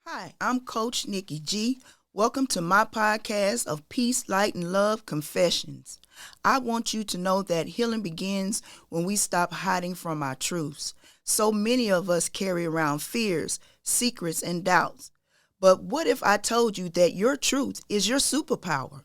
Hi, I'm Coach Nikki G. Welcome to my podcast of Peace, Light, and Love Confessions. I want you to know that healing begins when we stop hiding from our truths. So many of us carry around fears, secrets, and doubts. But what if I told you that your truth is your superpower?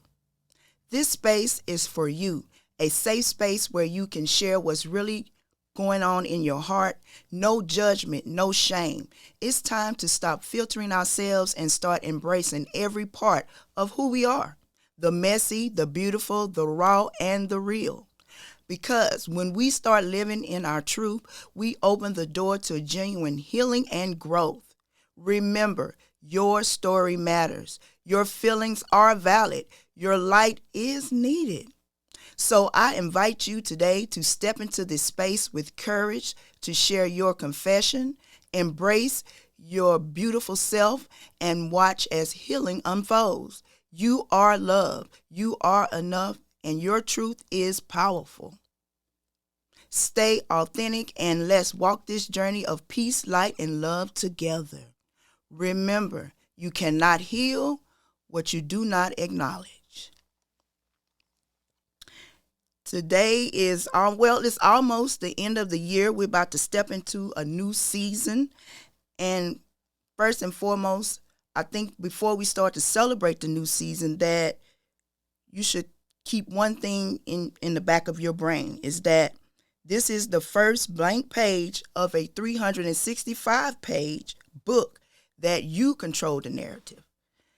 This space is for you, a safe space where you can share what's really going on in your heart. No judgment, no shame. It's time to stop filtering ourselves and start embracing every part of who we are. The messy, the beautiful, the raw, and the real. Because when we start living in our truth, we open the door to genuine healing and growth. Remember, your story matters. Your feelings are valid. Your light is needed. So I invite you today to step into this space with courage to share your confession, embrace your beautiful self, and watch as healing unfolds. You are loved, you are enough, and your truth is powerful. Stay authentic and let's walk this journey of peace, light, and love together. Remember, you cannot heal what you do not acknowledge. Today is, it's almost the end of the year. We're about to step into a new season. And first and foremost, I think before we start to celebrate the new season, that you should keep one thing in the back of your brain, is that this is the first blank page of a 365-page book that you control the narrative.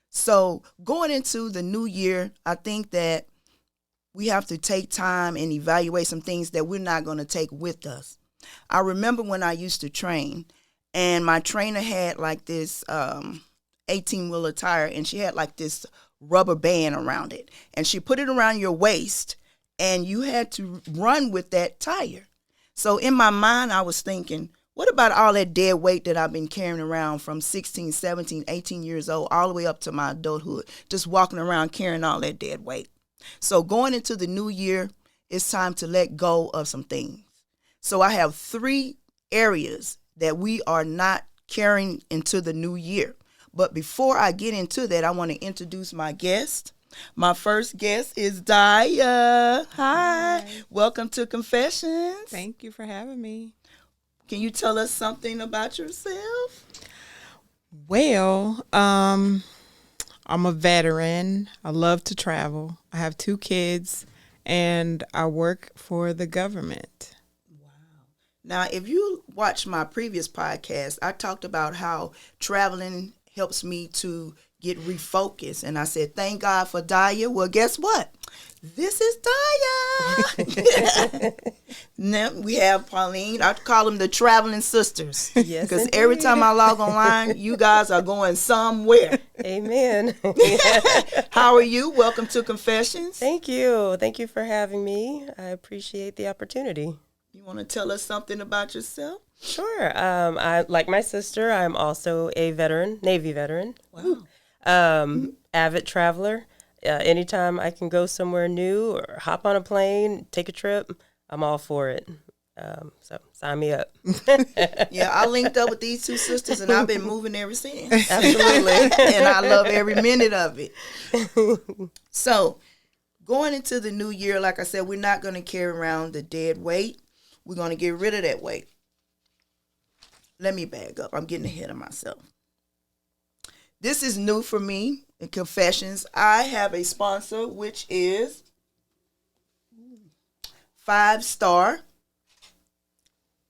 So going into the new year, I think that we have to take time and evaluate some things that we're not going to take with us. I remember when I used to train, and my trainer had like this 18-wheeler tire, and she had like this rubber band around it. And she put it around your waist, and you had to run with that tire. So in my mind, I was thinking, what about all that dead weight that I've been carrying around from 16, 17, 18 years old, all the way up to my adulthood, just walking around carrying all that dead weight? So going into the new year, it's time to let go of some things. So I have 3 areas that we are not carrying into the new year. But before I get into that, I want to introduce my guest. My first guest is Daya. Hi. Welcome to Confessions. Thank you for having me. Can you tell us something about yourself? Well, I'm a veteran. I love to travel. I have 2 kids, and I work for the government. Now, if you watch my previous podcast, I talked about how traveling helps me to get refocused. And I said, thank God for Daya. Well, guess what? This is Daya. Now we have Pauline. I call them the traveling sisters. Yes, because every time I log online, you guys are going somewhere. Amen. How are you? Welcome to Confessions. Thank you. Thank you for having me. I appreciate the opportunity. You want to tell us something about yourself? Sure. I like my sister. I'm also a veteran, Navy veteran. Wow. Avid traveler. Anytime I can go somewhere new or hop on a plane, take a trip, I'm all for it. So sign me up. Yeah, I linked up with these 2 sisters, and I've been moving ever since. Absolutely. And I love every minute of it. So, going into the new year, like I said, we're not going to carry around the dead weight. We're going to get rid of that weight. Let me back up. I'm getting ahead of myself. This is new for me in Confessions. I have a sponsor, which is 5 Star.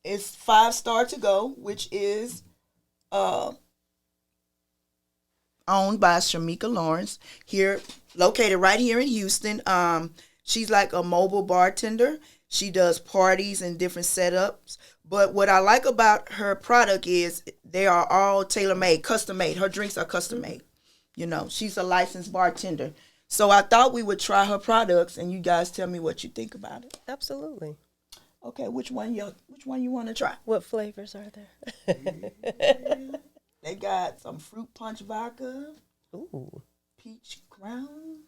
It's 5 Star to Go, which is owned by Shamika Lawrence, here located right here in Houston. She's like a mobile bartender. She does parties and different setups. But what I like about her product is they are all tailor-made, custom-made. Her drinks are custom-made. You know, she's a licensed bartender. So I thought we would try her products, and you guys tell me what you think about it. Absolutely. Okay, which one you want to try? What flavors are there? They got some fruit punch vodka, Ooh. peach crown,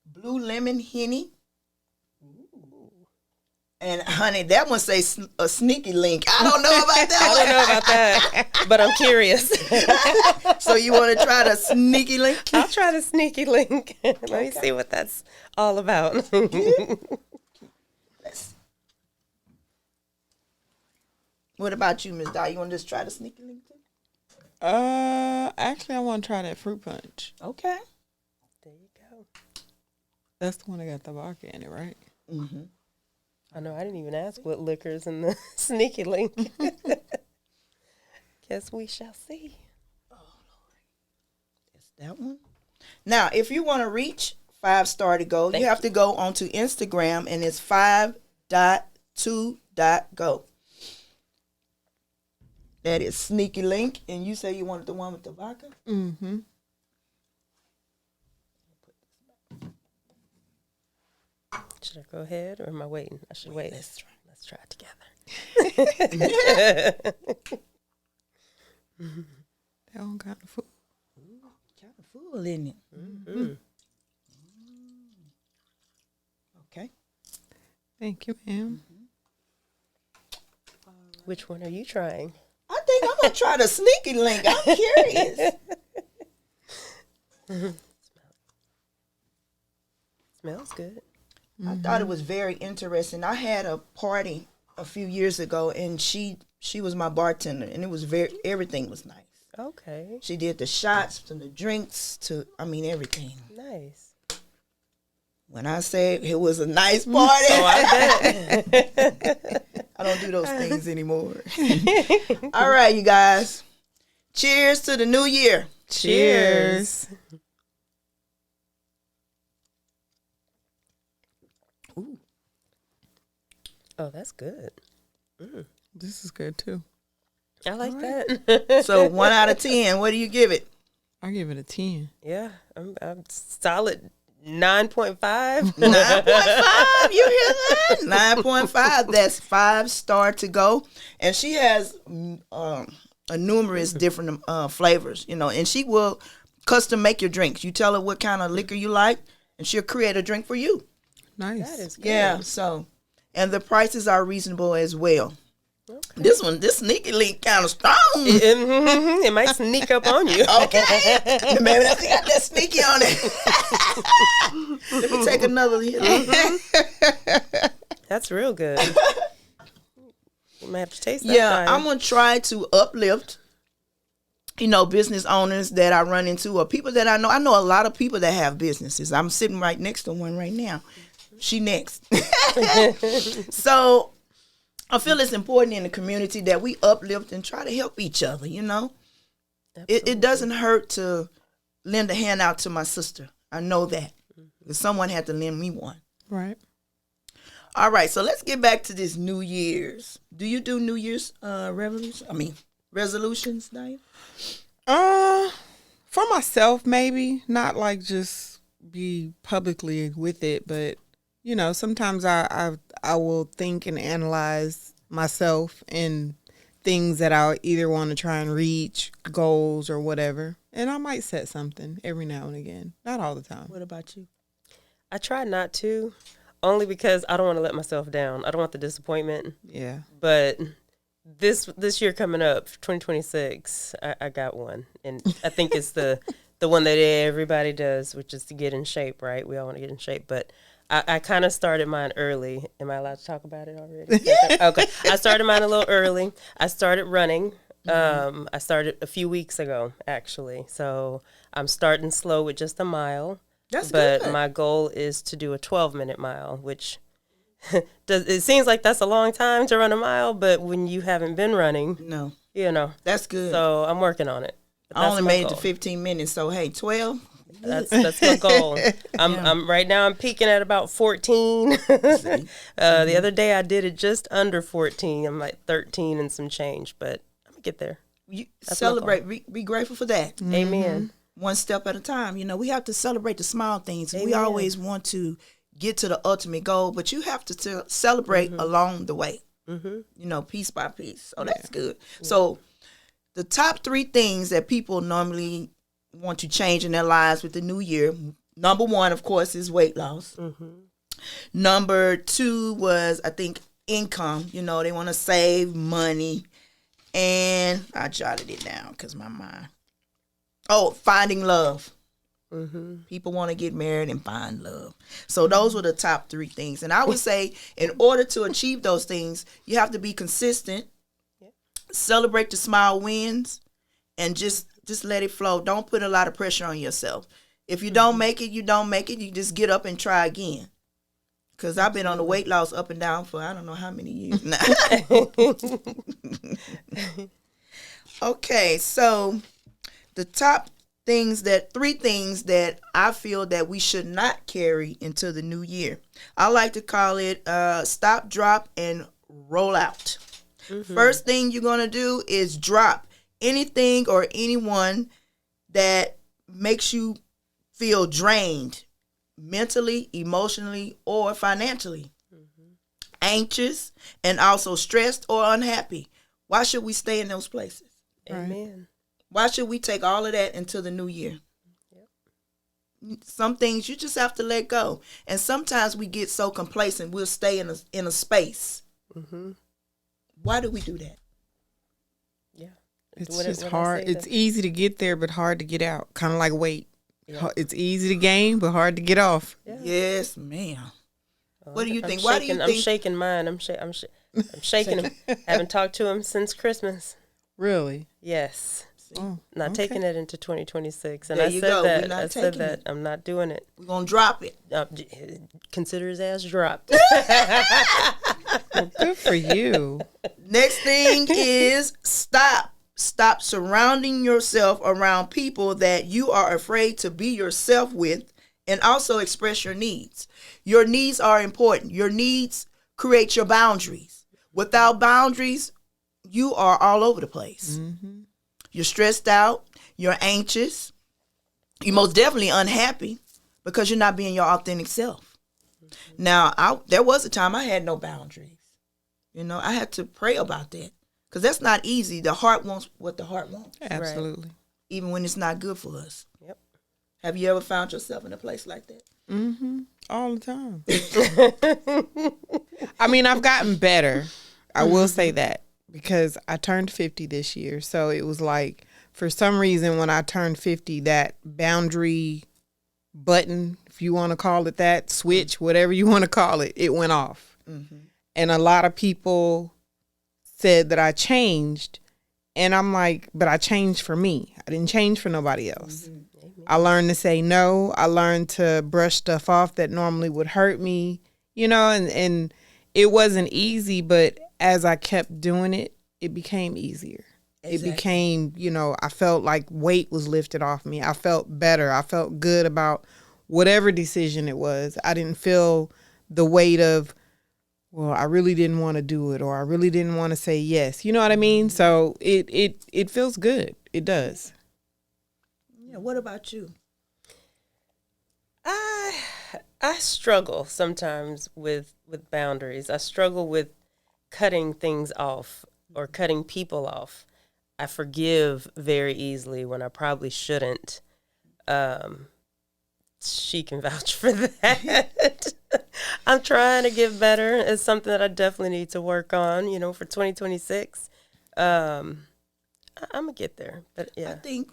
blue lemon Henny, And honey, that one say a sneaky link. I don't know about I that don't know about that, but I'm curious. one. So you want to try the sneaky link? I'll try the sneaky link. Let me see what that's all about. Let's- What about you, Miss Di? You want to just try the sneaky link too? Actually, I want to try that fruit punch. Okay. There you go. That's the one that got the vodka in it, right? Mm-hmm. I know I didn't even ask what liquor's in the sneaky link. Guess we shall see. It's that one. Now, if you want to reach 5-star to go, you have to go onto Instagram, and it's 5.2.go. That is sneaky link, and you say you wanted the one with the vodka? Mm-hmm. Should I go ahead or am I waiting? I should wait. Let's try. Let's try it together. That one kind of full. Kind of full, isn't it? Mm-hmm. Okay. Thank you, ma'am. Which one are you trying? I think I'm going to try the sneaky link. I'm curious. Smells good. I thought it was very interesting. I had a party a few years ago, and she was my bartender, and it was everything was nice. Okay. She did the shots to the drinks to everything. Nice. When I say it was a nice party, Oh, I bet. I don't do those things anymore. All right, you guys. Cheers to the new year. Cheers. Ooh. Oh, that's good. This is good too. I like that. So 1 out of 10, what do you give it? I give it a 10. Yeah, I'm solid 9.5. 9.5, you hear that? 9.5. That's 5-star to go, and she has a numerous different flavors, and she will custom make your drinks. You tell her what kind of liquor you like, and she'll create a drink for you. Nice. That is good. Yeah. So, and the prices are reasonable as well. Okay. This sneaky link kind of strong. It might sneak up on you. Okay. Maybe that's got that sneaky on it. Let me take another hit. That's real good. You might have to taste that. Yeah, guy. I'm going to try to uplift, business owners that I run into or people that I know. I know a lot of people that have businesses. I'm sitting right next to one right now. She next. So I feel it's important in the community that we uplift and try to help each other, It doesn't hurt to lend a hand out to my sister. I know that. Because someone had to lend me one. Right. All right, so let's get back to this New Year's. Do you do New Year's resolutions, Diane? For myself, maybe not like just be publicly with it, but sometimes I will think and analyze myself and things that I either want to try and reach, goals or whatever, and I might set something every now and again. Not all the time. What about you? I try not to, only because I don't want to let myself down. I don't want the disappointment. Yeah. But this year coming up, 2026, I got one, and I think it's the one that everybody does, which is to get in shape. Right? We all want to get in shape, but I kind of started mine early. Am I allowed to talk about it already? Okay. I started mine a little early. I started running. I started a few weeks ago, actually. So I'm starting slow with just a mile. That's but good. my goal is to do a 12-minute mile, which it seems like that's a long time to run a mile, but when you haven't been running, No, that's good. So I'm working on it. But I that's only my made it goal. to 15 minutes, so hey, 12. That's my goal. I'm right now. I'm peaking at about 14. The other day I did it just under 14. I'm like 13 and some change, but I'm gonna get there. You That's celebrate. Be grateful for that. Amen. One step at a time. We have to celebrate the small things. We Amen. always want to get to the ultimate goal, but you have to celebrate along the way. Piece by piece. So that's good. So the top 3 things that people normally want to change in their lives with the new year. Number 1, of course, is weight loss. Number 2 was, I think, income. You know, they want to save money. And I jotted it down because my mind. Oh, finding love. People want to get married and find love. So those were the top 3 things. And I would say in order to achieve those things, you have to be consistent, celebrate the small wins, and just let it flow. Don't put a lot of pressure on yourself. If you don't make it, you don't make it. You just get up and try again. Because I've been on the weight loss up and down for I don't know how many years now. Okay, so the top 3 things that I feel that we should not carry into the new year. I like to call it stop, drop, and roll out. First thing you're going to do is drop anything or anyone that makes you feel drained mentally, emotionally, or financially, anxious, and also stressed or unhappy. Why should we stay in those places? Amen. Why should we take all of that into the new year? Some things you just have to let go. And sometimes we get so complacent, we'll stay in a space. Why do we do that? Yeah. It's just hard. It's easy to get there, but hard to get out. Kind of like weight. Yeah. It's easy to gain, but hard to get off. Yeah. Yes, ma'am. What do you think? Why do you think? I'm shaking mine. I'm shaking him. Haven't talked to him since Christmas. Really? Yes. Oh, not taking it into 2026. And there I you said go. that. I said that. I'm not doing it. We're going to drop it. Consider his ass dropped. Well, good for you. Next thing is stop. Stop surrounding yourself around people that you are afraid to be yourself with, and also express your needs. Your needs are important. Your needs create your boundaries. Without boundaries, you are all over the place. You're stressed out. You're anxious. You're most definitely unhappy because you're not being your authentic self. Now, there was a time I had no boundaries. You know, I had to pray about that because that's not easy. The heart wants what the heart wants. Absolutely. Right? Even when it's not good for us. Yep. Have you ever found yourself in a place like that? All the time. I mean, I've gotten better. I will say that. Because I turned 50 this year. So it was like, for some reason, when I turned 50, that boundary button, if you want to call it that, switch, whatever you want to call it, it went off. And a lot of people said that I changed. And I'm like, but I changed for me. I didn't change for nobody else. I learned to say no. I learned to brush stuff off that normally would hurt me, you know, and it wasn't easy, but as I kept doing it, it became easier. Exactly. It became, you know, I felt like weight was lifted off me. I felt better. I felt good about whatever decision it was. I didn't feel the weight of, well, I really didn't want to do it, or I really didn't want to say yes. You know what I mean? So it feels good. It does. Yeah. What about you? I struggle sometimes with boundaries. I struggle with cutting things off or cutting people off. I forgive very easily when I probably shouldn't. She can vouch for that. I'm trying to get better. It's something that I definitely need to work on, you know, for 2026. I'm going to get there. But yeah. I think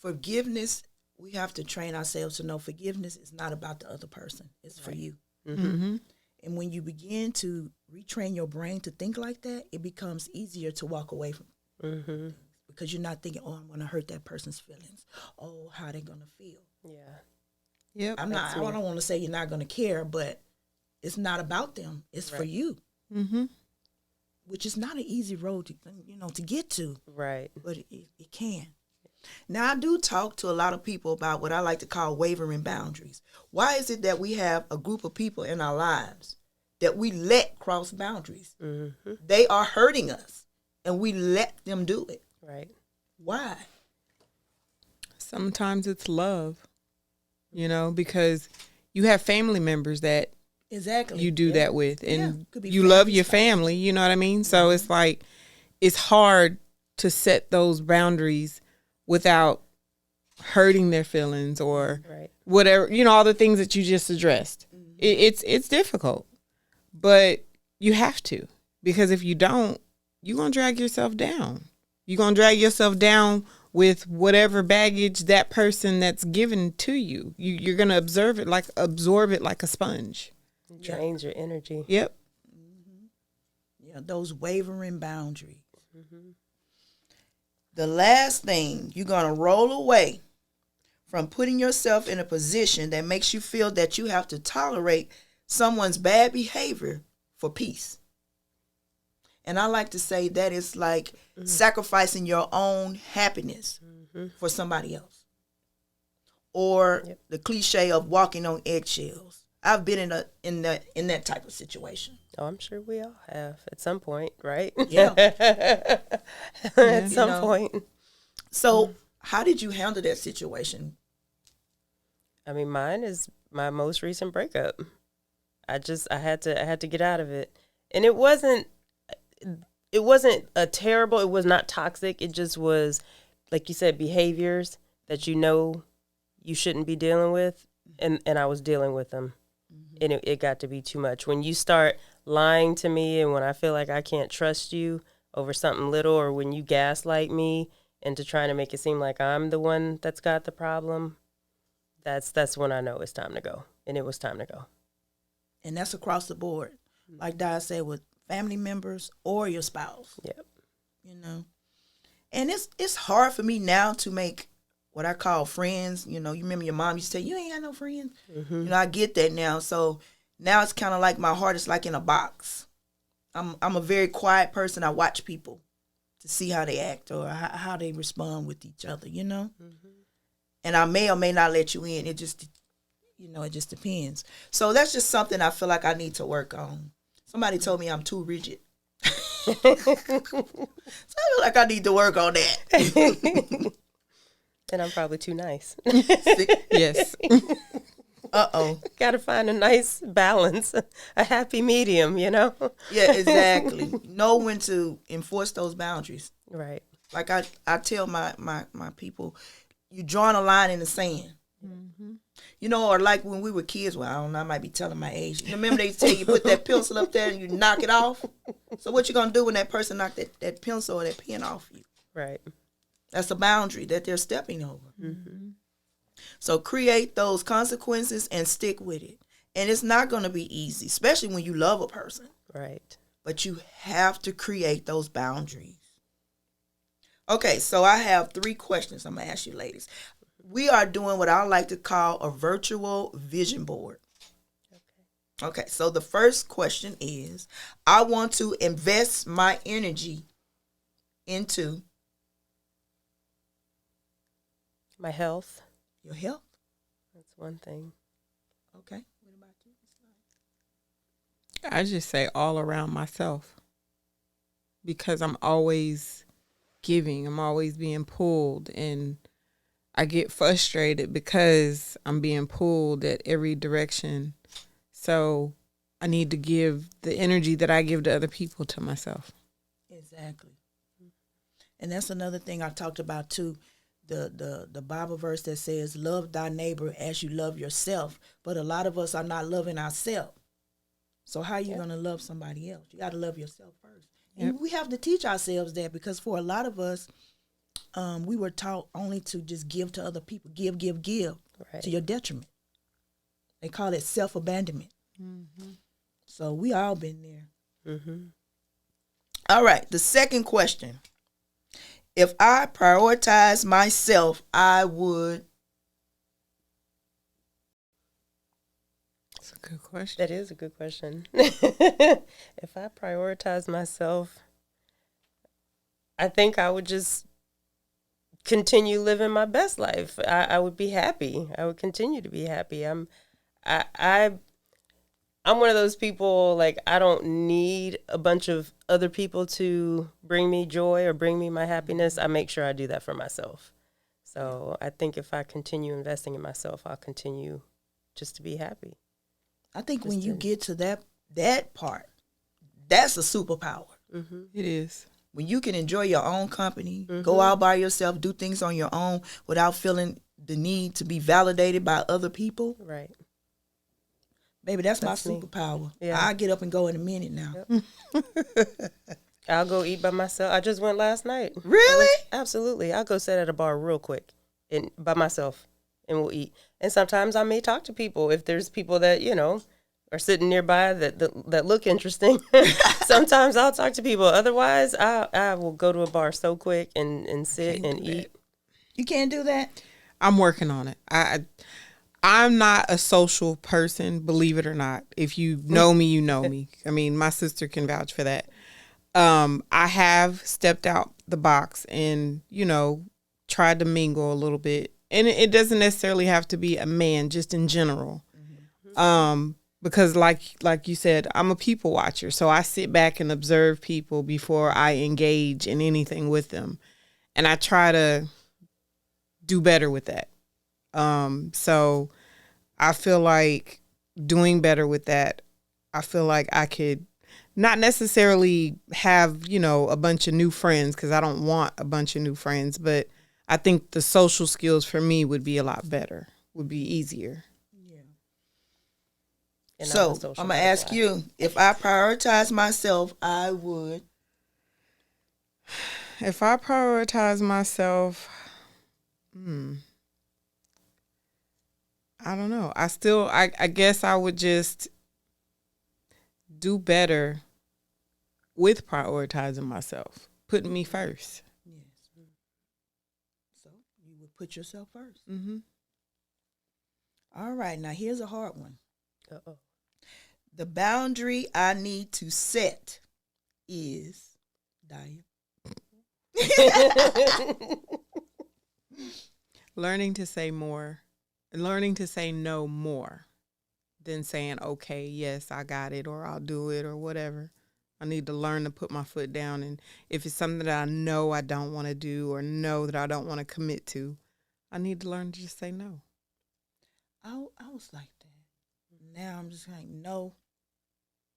forgiveness, we have to train ourselves to know forgiveness is not about the other person. It's for you. And when you begin to retrain your brain to think like that, it becomes easier to walk away from because you're not thinking, oh, I'm going to hurt that person's feelings. Oh, how they going to feel. Yeah. Yep. I don't want to say you're not going to care, but it's not about them. It's for you. Which is not an easy road to get to. Right. But it can. Now, I do talk to a lot of people about what I like to call wavering boundaries. Why is it that we have a group of people in our lives that we let cross boundaries? They are hurting us, and we let them do it. Right. Why? Sometimes it's love, you know, because you have family members that you do that with, and you love your family, you know what I mean? So it's like, it's hard to set those boundaries without hurting their feelings or whatever, you know, all the things that you just addressed. It's difficult, but You have to, because if you don't, you're going to drag yourself down. You're going to drag yourself down with whatever baggage that person that's given to you. You're going to absorb it like a sponge. It drains your energy. Yep. Yeah, those wavering boundaries. The last thing, you're going to roll away from putting yourself in a position that makes you feel that you have to tolerate someone's bad behavior for peace. And I like to say that it's like sacrificing your own happiness for somebody else. Or the cliche of walking on eggshells. I've been in that type of situation. Oh, I'm sure we all have at some point, right? Yeah. At some point. So how did you handle that situation? I mean, mine is my most recent breakup. I had to get out of it. And it wasn't it was not toxic. It just was, like you said, behaviors that you shouldn't be dealing with. And I was dealing with them. And it got to be too much. When you start lying to me and when I feel like I can't trust you over something little, or when you gaslight me into trying to make it seem like I'm the one that's got the problem, that's when I know it's time to go. And it was time to go. And that's across the board. Like Di said, with family members or your spouse. Yep. And it's hard for me now to make what I call friends. You remember your mom used to say, you ain't got no friends. I get that now. So now it's kind of like my heart is like in a box. I'm a very quiet person. I watch people to see how they act or how they respond with each other, And I may or may not let you in. It just depends. So that's just something I feel like I need to work on. Somebody told me I'm too rigid. So I feel like I need to work on that. And I'm probably too nice. Yes. Uh-oh. Got to find a nice balance, a happy medium, Yeah, exactly. Know when to enforce those boundaries. Right. Like I tell my people, you drawing a line in the sand. Or like when we were kids, well, I don't know, I might be telling my age. Remember they tell you put that pencil up there and you knock it off? So what you going to do when that person knock that pencil or that pen off you? Right. That's a boundary that they're stepping over. So create those consequences and stick with it. And it's not going to be easy, especially when you love a person. Right. But you have to create those boundaries. Okay, so I have 3 questions I'm going to ask you ladies. We are doing what I like to call a virtual vision board. Okay, so the first question is, I want to invest my energy into My health. your health. That's one thing. Okay, what about you? I just say all around myself, because I'm always giving. I'm always being pulled, and I get frustrated because I'm being pulled at every direction. So I need to give the energy that I give to other people to myself. Exactly. And that's another thing I talked about too. The Bible verse that says, love thy neighbor as you love yourself. But a lot of us are not loving ourselves. So how are you going to love somebody else? You got to love yourself first. And we have to teach ourselves that, because for a lot of us, we were taught only to just give to other people. Give Right. to your detriment. They call it self-abandonment. So we all been there. All right. The second question. If I prioritize myself, I would. That's a good question. That is a good question. If I prioritize myself, I think I would just continue living my best life. I would be happy. I would continue to be happy. I'm one of those people, like, I don't need a bunch of other people to bring me joy or bring me my happiness. I make sure I do that for myself. So I think if I continue investing in myself, I'll continue just to be happy. I think when you get to that part, that's a superpower. It is. When you can enjoy your own company, go out by yourself, do things on your own without feeling the need to be validated by other people. Right. Baby, that's my me. superpower. Yeah. I'll get up and go in a minute now. Yep. I'll go eat by myself. I just went last night. Really? Absolutely. I'll go sit at a bar real quick and by myself and we'll eat. And sometimes I may talk to people if there's people that, are sitting nearby that look interesting. Sometimes I'll talk to people. Otherwise, I will go to a bar so quick and sit and eat. You can't do that? I'm working on it. I'm not a social person, believe it or not. If you know me, you know me. I mean, my sister can vouch for that. I have stepped out the box and, tried to mingle a little bit. And it doesn't necessarily have to be a man, just in general. Mm-hmm. Because like you said, I'm a people watcher. So I sit back and observe people before I engage in anything with them. And I try to do better with that. So I feel like doing better with that, I feel like I could not necessarily have, a bunch of new friends, because I don't want a bunch of new friends, but I think the social skills for me would be a lot better, would be easier. Yeah. So I'm going to ask you, if I prioritize myself, I would. If I prioritize myself, I don't know. I guess I would just do better with prioritizing myself, putting me first. Yes. So you would put yourself first. Mm-hmm. All right. Now here's a hard one. Uh-oh. The boundary I need to set is, Daya. Learning to say no more than saying, okay, yes, I got it, or I'll do it, or whatever. I need to learn to put my foot down. And if it's something that I know I don't want to do, or know that I don't want to commit to, I need to learn to just say no. I was like that. Now I'm just like, no.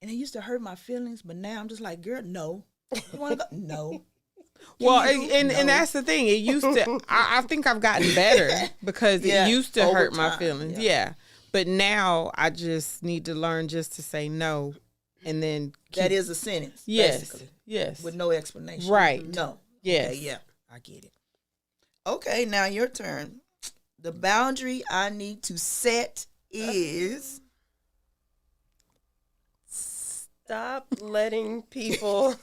And it used to hurt my feelings, but now I'm just like, girl, no. You want to go? No. Well, and that's the thing. It used to, I think I've gotten better because it used to hurt my feelings. Yeah. But now I just need to learn just to say no. And then that is a sentence. Yes. Basically, yes. with no explanation. Right. No. Yes. Okay, yeah. I get it. Okay, now your turn. The boundary I need to set is stop letting people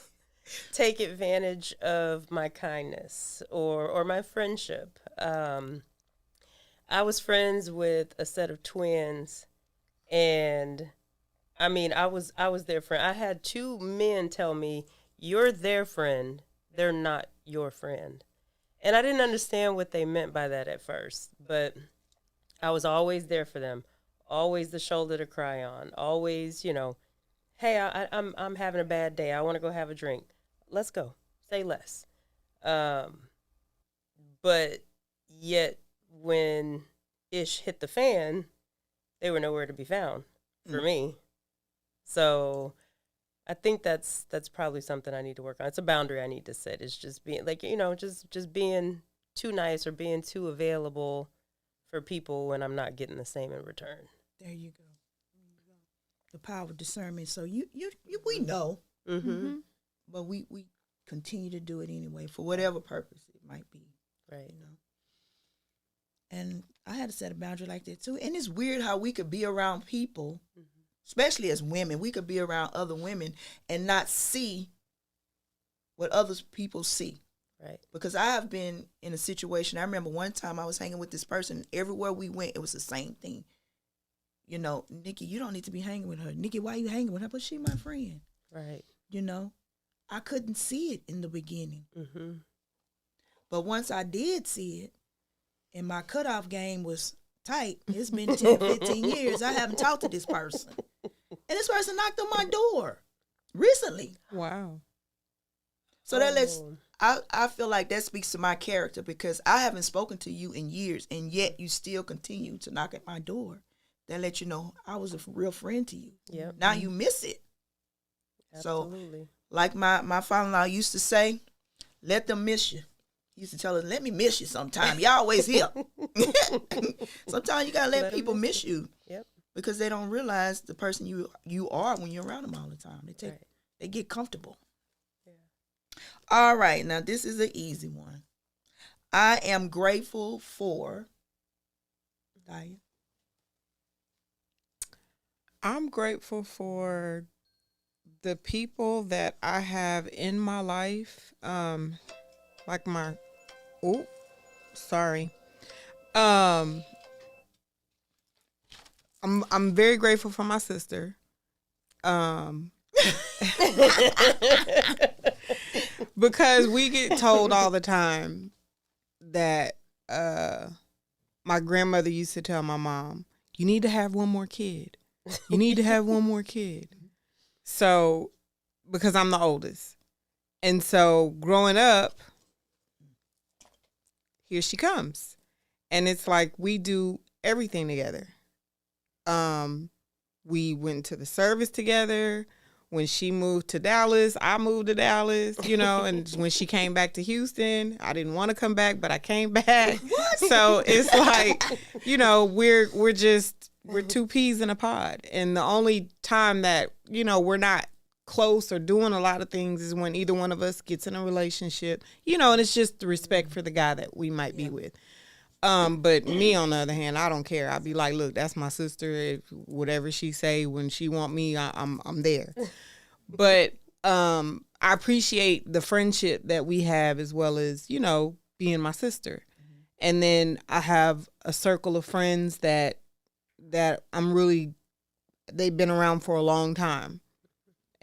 take advantage of my kindness or my friendship. I was friends with a set of twins, and I mean, I was their friend. I had two men tell me, "You're their friend. They're not your friend." And I didn't understand what they meant by that at first, but I was always there for them, always the shoulder to cry on, always, hey, I'm having a bad day. I want to go have a drink. Let's go. Say less. But yet when ish hit the fan, they were nowhere to be found for me. So I think that's probably something I need to work on. It's a boundary I need to set. It's just being like, just being too nice or being too available for people when I'm not getting the same in return. There you go. The power of discernment. So we know, but we continue to do it anyway for whatever purpose it might be. Right. And I had to set a boundary like that too. And it's weird how we could be around people, especially as women, we could be around other women and not see what other people see. Right. Because I have been in a situation, I remember one time I was hanging with this person, everywhere we went, it was the same thing. Nikki, you don't need to be hanging with her. Nikki, why are you hanging with her? But she my friend. Right. I couldn't see it in the beginning. Mm-hmm. But once I did see it, and my cutoff game was tight, it's been 10, 15 years, I haven't talked to this person. And this person knocked on my door recently. Wow. So that I feel like that speaks to my character, because I haven't spoken to you in years, and yet you still continue to knock at my door. That let you know I was a real friend to you. Yep. Now you miss it. Absolutely. So, like my father-in-law used to say, let them miss you. He used to tell us, let me miss you sometime. You always here. Sometimes you got to let people miss you. Yep. because they don't realize the person you are when you're around them all the time. They get comfortable. Yeah. All right, now this is an easy one. I am grateful for. Daya. I'm grateful for the people that I have in my life. Like my, oh, sorry. I'm very grateful for my sister. Because we get told all the time that my grandmother used to tell my mom, you need to have one more kid. You need to have one more kid. So, because I'm the oldest. And so growing up, here she comes. And it's like we do everything together. We went to the service together. When she moved to Dallas, I moved to Dallas, and when she came back to Houston, I didn't want to come back, but I came back. What? So it's like, we're two peas in a pod. And the only time that, we're not close or doing a lot of things is when either one of us gets in a relationship, and it's just the respect for the guy that we might be with. But me, on the other hand, I don't care. I'll be like, look, that's my sister. If whatever she say, when she want me, I'm there. But I appreciate the friendship that we have, as well as, being my sister. Mm-hmm. And then I have a circle of friends that they've been around for a long time.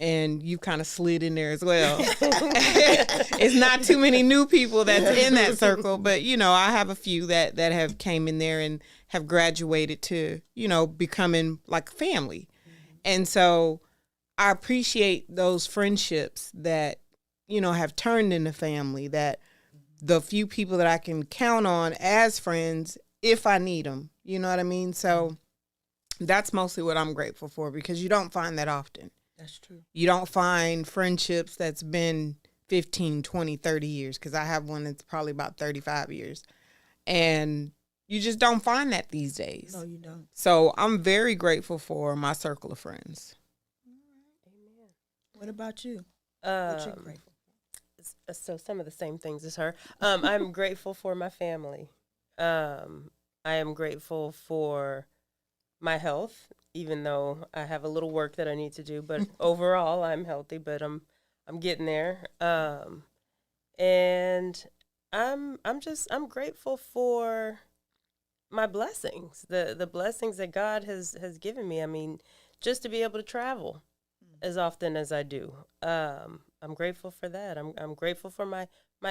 And you kind of slid in there as well. It's not too many new people that's in that circle, but, I have a few that have came in there and have graduated to, becoming like family. Mm-hmm. And so I appreciate those friendships that, have turned into family, that the few people that I can count on as friends if I need them. You know what I mean? So that's mostly what I'm grateful for, because you don't find that often. That's true. You don't find friendships that's been 15, 20, 30 years, because I have one that's probably about 35 years. And you just don't find that these days. No, you don't. So I'm very grateful for my circle of friends. All right. Amen. What about you? What you grateful for? So some of the same things as her. I'm grateful for my family. I am grateful for my health, even though I have a little work that I need to do, but overall I'm healthy, but I'm getting there. And I'm grateful for my blessings, the blessings that God has given me. I mean, just to be able to travel as often as I do. I'm grateful for that. I'm grateful for my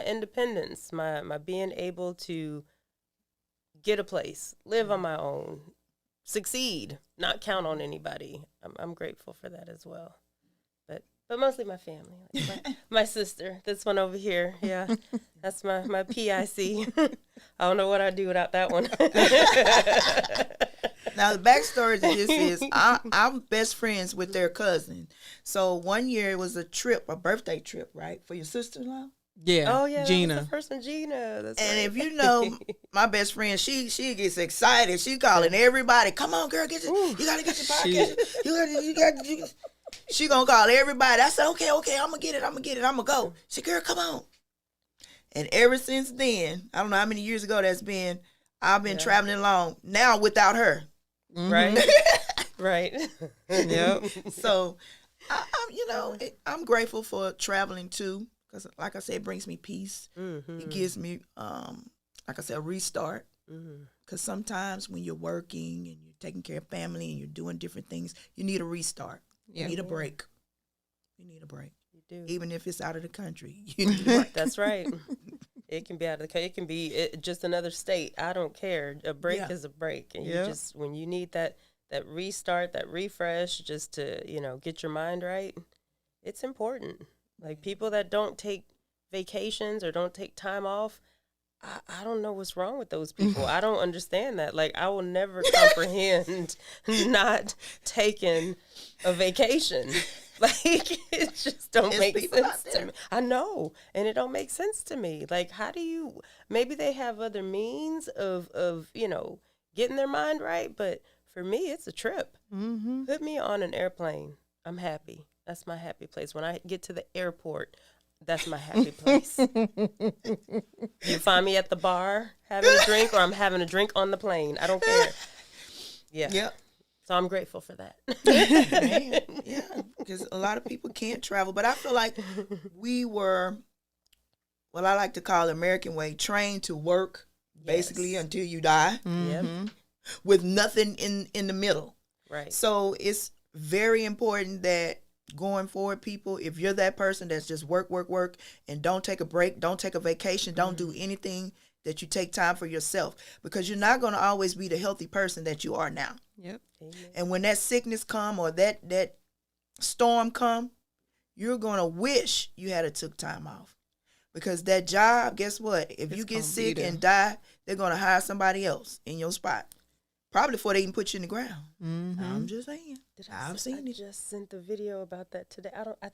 independence, my being able to get a place, live on my own, succeed, not count on anybody. I'm grateful for that as well. But mostly my family. Like my sister, this one over here. Yeah, that's my PIC. I don't know what I'd do without that one. Now, the backstory to this is I'm best friends with their cousin. So one year it was a birthday trip, right, for your sister-in-law? Yeah. Oh, yeah. Gina. That was the person, Gina. That's and right. if you know my best friend, she gets excited. She calling everybody. Come on, girl, you gotta get your podcast. She gonna call everybody. I said, okay, I'm gonna get it. I'm gonna go. She, girl, come on. And ever since then, I don't know how many years ago that's been. I've been traveling along now without her. Mm-hmm. Right. Right. Yep. So, I'm grateful for traveling too. Because, like I said, it brings me peace. Mm-hmm. It gives me, like I said, a restart. Because sometimes when you're working and you're taking care of family and you're doing different things, you need a restart. Yeah. You need a break. You need a break. You do. Even if it's out of the country. You need a break. That's right. It can be out of the country. It can be just another state. I don't care. A break is a break. And you just, when you need that restart, that refresh, just to, get your mind right, it's important. Like, people that don't take vacations or don't take time off, I don't know what's wrong with those people. I don't understand that. Like, I will never comprehend not taking a vacation. Like, it just don't make sense to me. I know, and it don't make sense to me. Like, how do maybe they have other means of getting their mind right, but For me, it's a trip. Mm-hmm. Put me on an airplane. I'm happy. That's my happy place. When I get to the airport, that's my happy place. You find me at the bar having a drink, or I'm having a drink on the plane. I don't care. Yeah. Yep. So I'm grateful for that. Man, yeah, because a lot of people can't travel. But I feel like we were, what I like to call the American way, trained to work basically Yes. until you die Yep. with nothing in the middle. Right. So it's very important that going forward, people, if you're that person that's just work, work, work, and don't take a break, don't take a vacation, don't do anything, that you take time for yourself, because you're not going to always be the healthy person that you are now. Yep. Amen. And when that sickness come or that storm come, you're going to wish you had took time off. Because that job, guess what? If you get sick and die, they're going to hire somebody else in your spot. Probably before they even put you in the ground. Mm-hmm. I'm just saying. I seen it. just sent the video about that today. I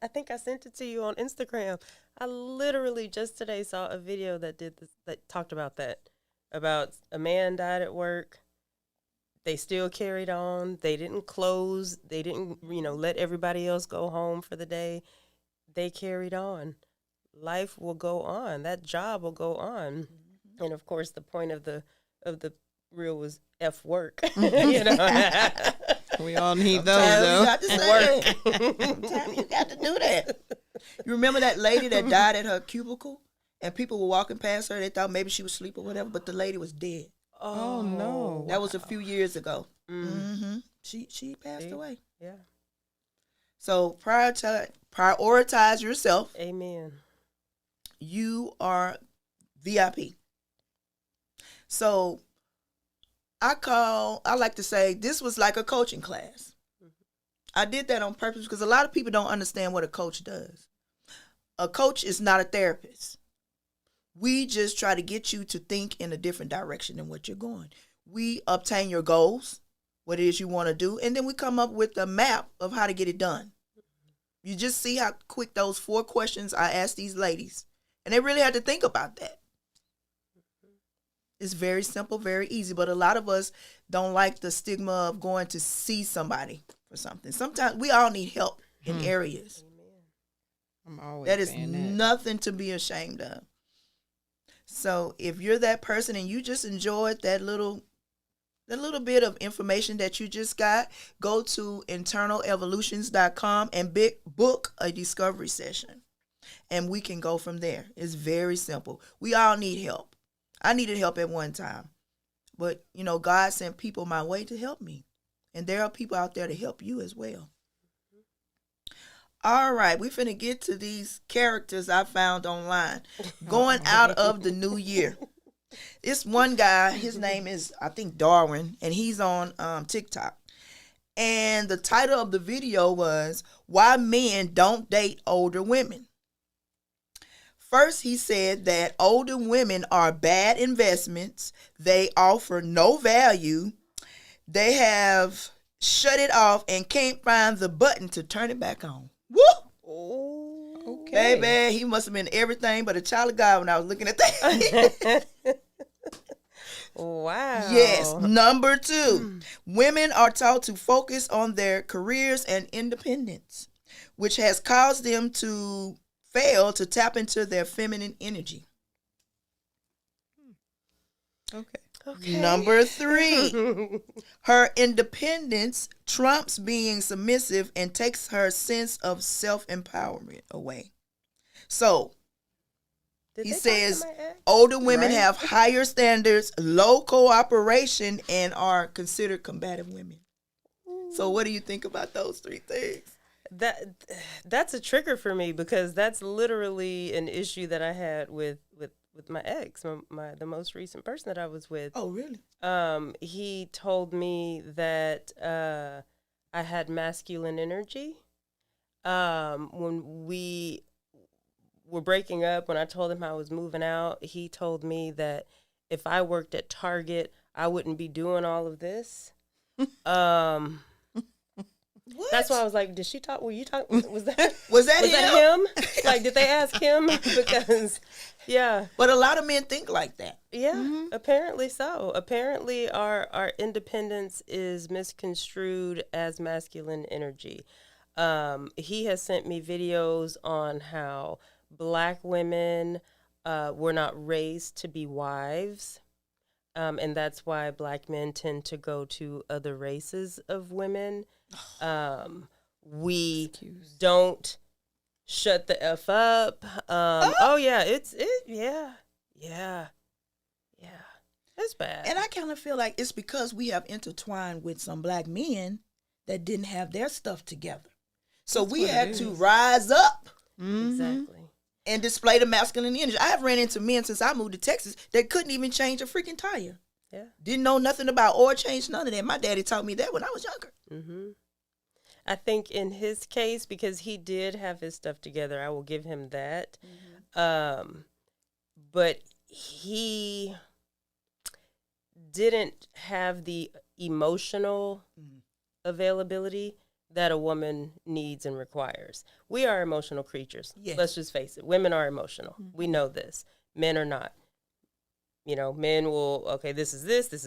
think I sent it to you on Instagram. I literally just today saw a video that did this, that talked about that. About a man died at work. They still carried on. They didn't close. They didn't, let everybody else go home for the day. They carried on. Life will go on. That job will go on. Mm-hmm. And of course, the point of the reel was F work. We all need Sometimes those, you got to say it. Sometimes you got to do that. You remember that lady that died at her cubicle, and people were walking past her. They thought maybe she was asleep or whatever, but the lady was dead. Oh, no. That was a few years ago. Mm-hmm. She passed away. Yeah. So prioritize yourself. Amen. You are VIP. So I like to say this was like a coaching class. I did that on purpose because a lot of people don't understand what a coach does. A coach is not a therapist. We just try to get you to think in a different direction than what you're going. We obtain your goals, what it is you want to do, and then we come up with a map of how to get it done. You just see how quick those 4 questions I asked these ladies, and they really had to think about that. It's very simple, very easy, but a lot of us don't like the stigma of going to see somebody for something. Sometimes we all need help in areas. I'm always That is saying that. nothing to be ashamed of. So if you're that person and you just enjoyed that little bit of information that you just got, go to internalevolutions.com and book a discovery session. And we can go from there. It's very simple. We all need help. I needed help at one time. But, God sent people my way to help me. And there are people out there to help you as well. All right, we finna get to these characters I found online. Going out of the new year. This one guy, his name is, I think, Darwin, and he's on TikTok. And the title of the video was, Why Men Don't Date Older Women. First, he said that older women are bad investments. They offer no value. They have shut it off and can't find the button to turn it back on. Woo! Oh, Okay. Baby, he must have been everything but a child of God when I was looking at that. wow. Yes. Number 2, women are taught to focus on their careers and independence, which has caused them to fail to tap into their feminine energy. Okay. Number 3, her independence trumps being submissive and takes her sense of self-empowerment away. So, Did he they talk says to my ex? older women Right. have higher standards, low cooperation, and are considered combative women. So what do you think about those 3 things? That's a trigger for me because that's literally an issue that I had with my ex, the most recent person that I was with. Oh, really? He told me that I had masculine energy. When we were breaking up, when I told him I was moving out, he told me that if I worked at Target, I wouldn't be doing all of this. What? That's why I was like, did she talk? Were you talking? Was that Was that him? Like, did they ask him? Because, yeah. But a lot of men think like that. Yeah, apparently so. Apparently our independence is misconstrued as masculine energy. He has sent me videos on how Black women were not raised to be wives. And that's why Black men tend to go to other races of women. We don't shut the F up. Oh yeah, yeah. It's bad. And I kind of feel like it's because we have intertwined with some Black men that didn't have their stuff together. So we had to rise up. Exactly. And display the masculine energy. I have ran into men since I moved to Texas that couldn't even change a freaking tire. Yeah. Didn't know nothing about oil change, none of that. My daddy taught me that when I was younger. Mm-hmm. I think in his case, because he did have his stuff together, I will give him that. But he didn't have the emotional availability that a woman needs and requires. We are emotional creatures. Yes. Let's just face it. Women are emotional. We know this. Men are not. You know, men will, okay, this is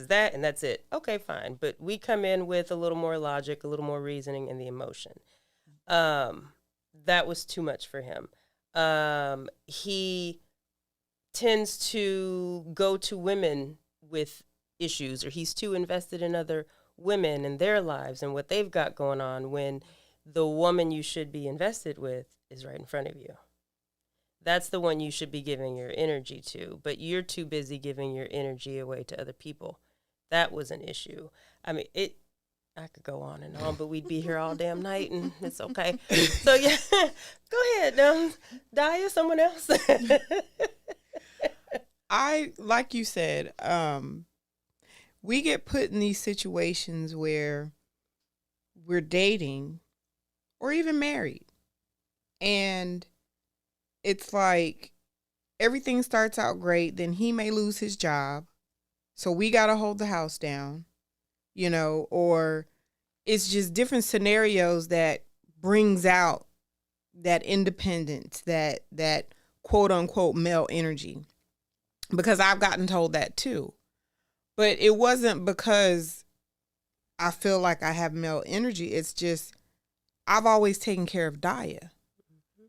that, and that's it. Okay, fine. But we come in with a little more logic, a little more reasoning, and the emotion. That was too much for him. He tends to go to women with issues, or he's too invested in other women and their lives and what they've got going on, when the woman you should be invested with is right in front of you. That's the one you should be giving your energy to, but you're too busy giving your energy away to other people. That was an issue. I mean, I could go on and on, but we'd be here all damn night, and it's okay. So yeah, go ahead, Daya, someone else. Like you said, we get put in these situations where we're dating or even married, and it's like everything starts out great, then he may lose his job, so we got to hold the house down, you know, or it's just different scenarios that brings out that independence, that quote unquote male energy, because I've gotten told that too. But it wasn't because I feel like I have male energy. It's just I've always taken care of Daya.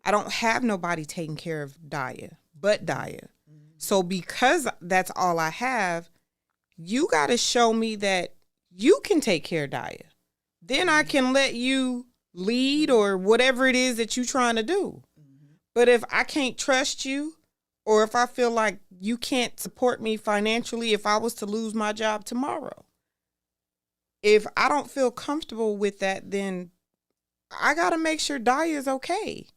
I don't have nobody taking care of Daya but Daya. So because that's all I have, you got to show me that you can take care of Daya. Then I can let you lead or whatever it is that you're trying to do. But if I can't trust you, or if I feel like you can't support me financially if I was to lose my job tomorrow, if I don't feel comfortable with that, then I got to make sure Daya is okay.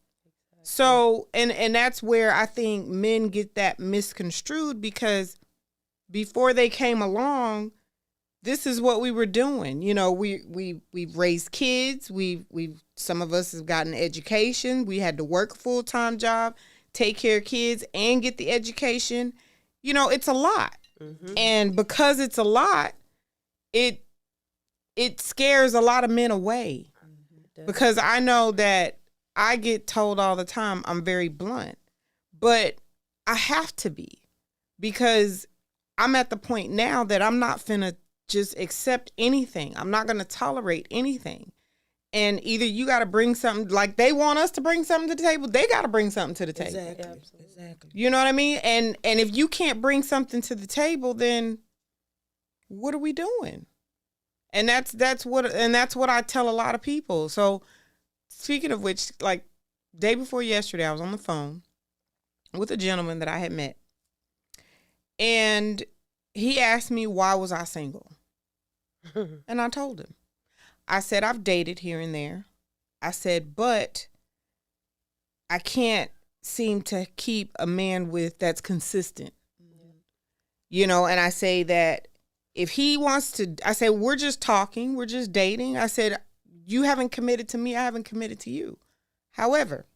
So, and that's where I think men get that misconstrued, because before they came along, this is what we were doing. You know, we've raised kids. We've some of us have gotten education. We had to work a full-time job, take care of kids, and get the education. You know, it's a lot. And because it's a lot, it scares a lot of men away. Because I know that I get told all the time I'm very blunt, but I have to be, because I'm at the point now that I'm not finna just accept anything. I'm not going to tolerate anything. And either you got to bring something, like they want us to bring something to the table, they got to bring something to the table. Exactly. You know what I mean? And if you can't bring something to the table, then what are we doing? And that's what I tell a lot of people. So speaking of which, like day before yesterday, I was on the phone with a gentleman that I had met, and he asked me, why was I single? And I told him. I said, I've dated here and there. I said, but I can't seem to keep a man that's consistent. You know, and I say that if he wants to, I said, we're just talking, we're just dating. I said, you haven't committed to me, I haven't committed to you. However,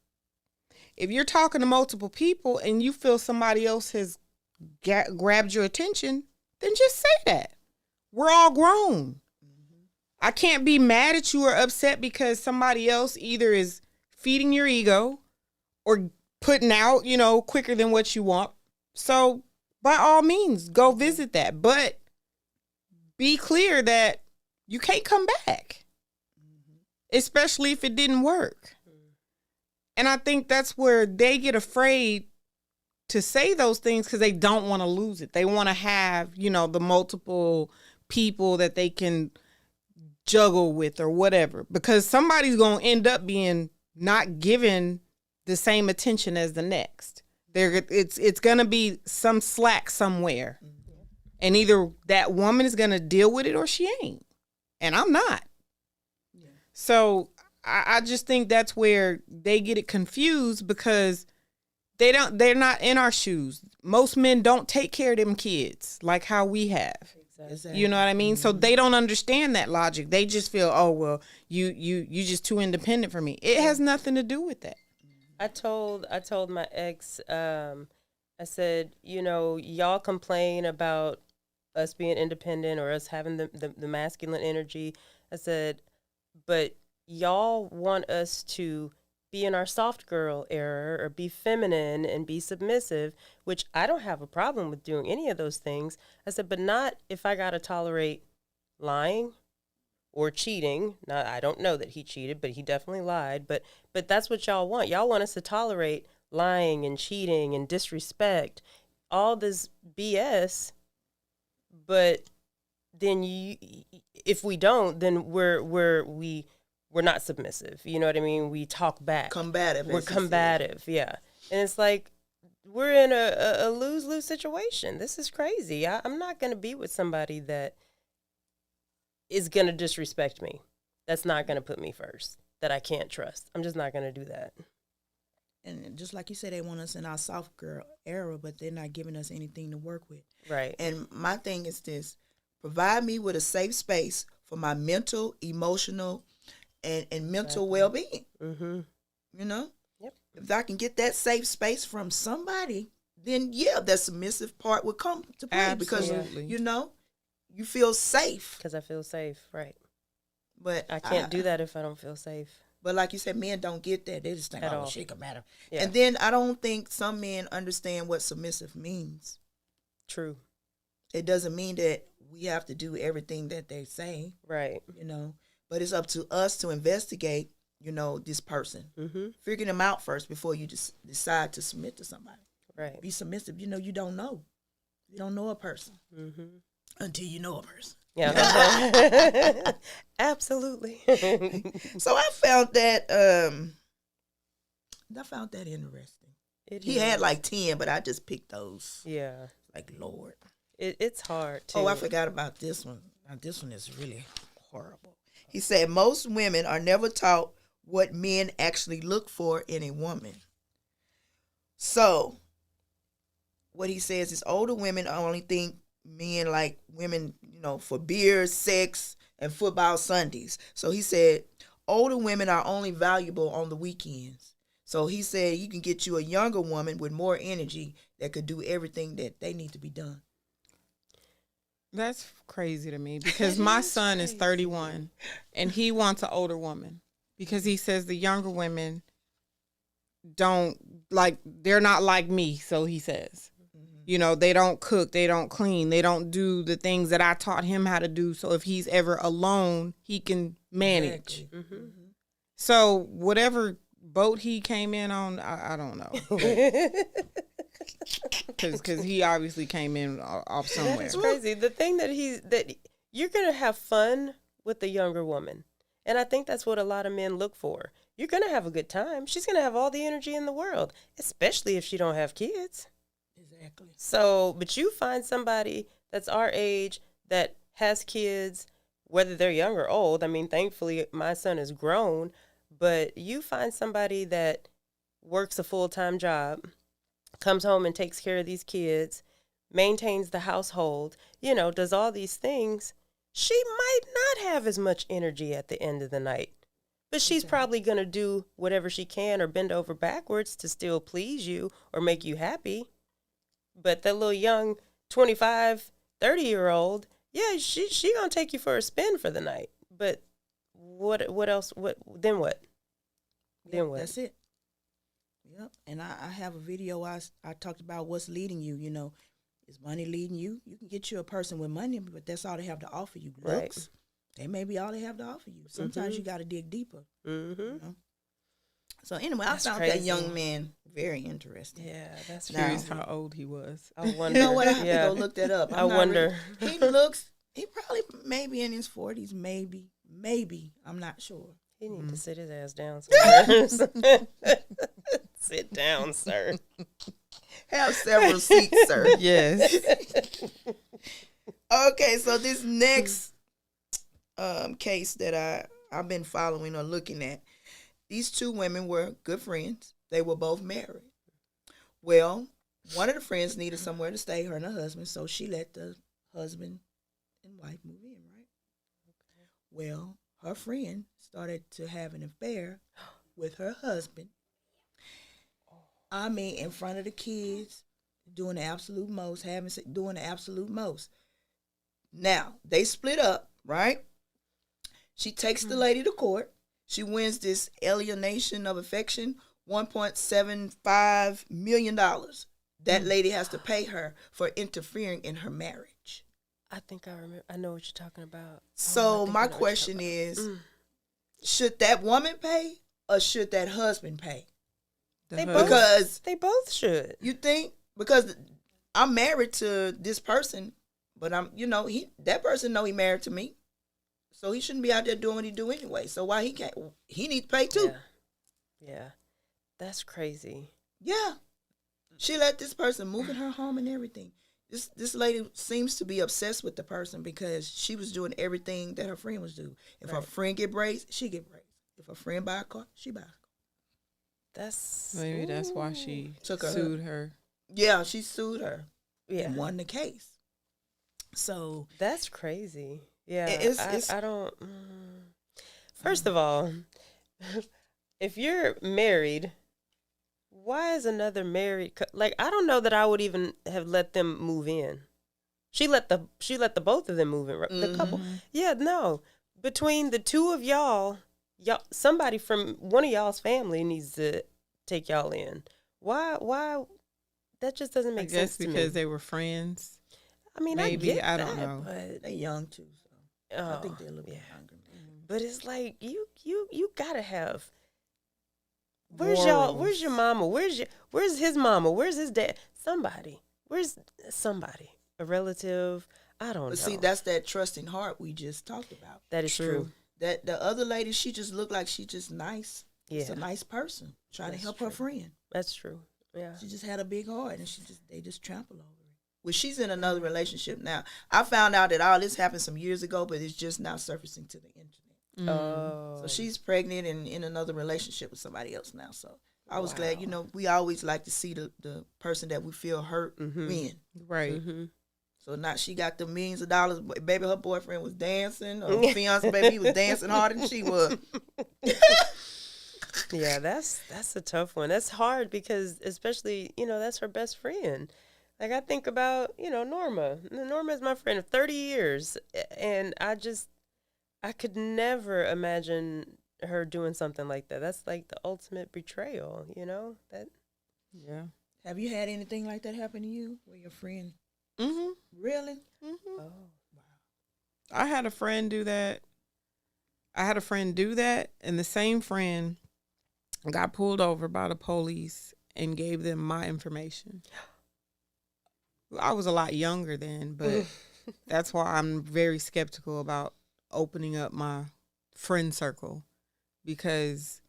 if you're talking to multiple people and you feel somebody else has grabbed your attention, then just say that. We're all grown. I can't be mad at you or upset because somebody else either is feeding your ego or putting out, quicker than what you want. So by all means, go visit that. But be clear that you can't come back, especially if it didn't work. And I think that's where they get afraid to say those things because they don't want to lose it. They want to have, the multiple people that they can juggle with or whatever, because somebody's going to end up being not given the same attention as the next. It's going to be some slack somewhere. And either that woman is going to deal with it or she ain't. And I'm not. Yeah. So I just think that's where they get it confused because they're not in our shoes. Most men don't take care of them kids like how we have. Exactly. You know what I mean? Mm-hmm. So they don't understand that logic. They just feel, oh, well, you just too independent for me. It has nothing to do with that. I told my ex, I said, y'all complain about us being independent or us having the masculine energy. I said, but y'all want us to be in our soft girl era or be feminine and be submissive, which I don't have a problem with doing any of those things. I said, but not if I got to tolerate lying or cheating. Now, I don't know that he cheated, but he definitely lied. But that's what y'all want. Y'all want us to tolerate lying and cheating and disrespect, all this BS. But then if we don't, then we're not submissive. You know what I mean? We talk back. Combative. We're combative, yeah. And it's like we're in a lose-lose situation. This is crazy. I'm not going to be with somebody that is going to disrespect me. That's not going to put me first, that I can't trust. I'm just not going to do that. And just like you said, they want us in our soft girl era, but they're not giving us anything to work with. Right. And my thing is this: provide me with a safe space for my mental, emotional, and mental well-being. Mm-hmm. Yep. If I can get that safe space from somebody, then yeah, that submissive part would come to play. Absolutely. Because you feel safe. Because I feel safe, right? But I can't do that if I don't feel safe. But like you said, men don't get that. They just think, oh, she can matter. Yeah. And then I don't think some men understand what submissive means. True. It doesn't mean that we have to do everything that they say. Right. But it's up to us to investigate, this person. Mm-hmm. Figure them out first before you just decide to submit to somebody. Right. Be submissive. You don't know. You don't know a person until you know a person. Yeah. Absolutely. So I found that interesting. He had like 10, but I just picked those. Yeah. Like, Lord. It's hard too. Oh, I forgot about this one. Now, this one is really horrible. He said most women are never taught what men actually look for in a woman. So what he says is older women only think men like women, for beer, sex, and football Sundays. So he said older women are only valuable on the weekends. So he said you can get you a younger woman with more energy that could do everything that they need to be done. That's crazy to me because my son is 31 and he wants an older woman because he says the younger women they're not like me. So he says, they don't cook, they don't clean, they don't do the things that I taught him how to do. So if he's ever alone, he can manage. Exactly. Mm-hmm. So whatever boat he came in on, I don't know. Because he obviously came in off somewhere. It's crazy. The thing that you're going to have fun with the younger woman. And I think that's what a lot of men look for. You're going to have a good time. She's going to have all the energy in the world, especially if she don't have kids. Exactly. So, but you find somebody that's our age that has kids, whether they're young or old. I mean, thankfully, my son is grown. But you find somebody that works a full-time job, comes home and takes care of these kids, maintains the household, does all these things. She might not have as much energy at the end of the night, but she's probably going to do whatever she can or bend over backwards to still please you or make you happy. But that little young 25, 30-year-old, yeah, she going to take you for a spin for the night. But what else? Then what? Then what? That's it. Yep. And I have a video I talked about what's leading you. You know, is money leading you? You can get you a person with money, but that's all they have to offer you. Looks. Right. They may be all they have to offer you. Sometimes you got to dig deeper. Mm-hmm. You know? So anyway, That's I found crazy. that young man very interesting. Yeah, that's Now- Curious how old he was. I wonder. You know what? I have yeah. to go look that up. I I'm not wonder. He probably maybe in his 40s, maybe. I'm not sure. He need to sit his ass down somewhere. Sit down, sir. Have several seats, sir. Yes. Okay, so this next case that I've been following or looking at, these two women were good friends. They were both married. Well, one of the friends needed somewhere to stay, her and her husband, so she let the husband and wife move in, right? Okay. Well, her friend started to have an affair with her husband. I mean, in front of the kids, doing the absolute most, doing the absolute most. Now, they split up, right? She takes the lady to court. She wins this alienation of affection, $1.75 million. That lady has to pay her for interfering in her marriage. I think I remember. I know what you're talking about. So my question is, should that woman pay or should that husband pay? They Because they both should. you think, because I'm married to this person, but that person know he married to me. So he shouldn't be out there doing what he do anyway. So why he can't? He needs to pay too. Yeah. That's crazy. Yeah. She let this person move in her home and everything. This lady seems to be obsessed with the person because she was doing everything that her friend was doing. If her friend get braids, she get braids. If her friend buy a car, she buy a car. Maybe that's why she sued her. Yeah, she sued her. Yeah. And won the case. So that's crazy. Yeah, it's I don't. First of all, if you're married, why is another married? Like, I don't know that I would even have let them move in. She let the both of them move in. The couple. Yeah, no. Between the two of y'all, somebody from one of y'all's family needs to take y'all in. Why? That just doesn't make sense to me. I guess because they were friends. I mean, maybe, I don't know. But they young too. I think they're a little bit younger. But it's like you gotta have. Where's your mama? Where's his mama? Where's his dad? Where's somebody? A relative? I don't know. But see, that's that trusting heart we just talked about. That is true. That the other lady, she just looked like she just nice. Yeah. She's a nice person trying to help her friend. That's true. Yeah. She just had a big heart, and they just trampled over it. Well, she's in another relationship now. I found out that all this happened some years ago, but it's just now surfacing to the internet. Oh. So she's pregnant and in another relationship with somebody else now. So I was glad. We always like to see the person that we feel hurt win. Right. Mm-hmm. So now she got the millions of dollars. Baby, her boyfriend was dancing. Or fiance, baby, he was dancing harder than she was. Yeah, that's a tough one. That's hard because especially, that's her best friend. Like, I think about, Norma. Norma is my friend of 30 years. And I could never imagine her doing something like that. That's like the ultimate betrayal, that. Yeah. Have you had anything like that happen to you where your friend? Mm-hmm. Really? Mm-hmm. Oh, wow. I had a friend do that. And the same friend got pulled over by the police and gave them my information. I was a lot younger then, but that's why I'm very skeptical about opening up my friend circle, because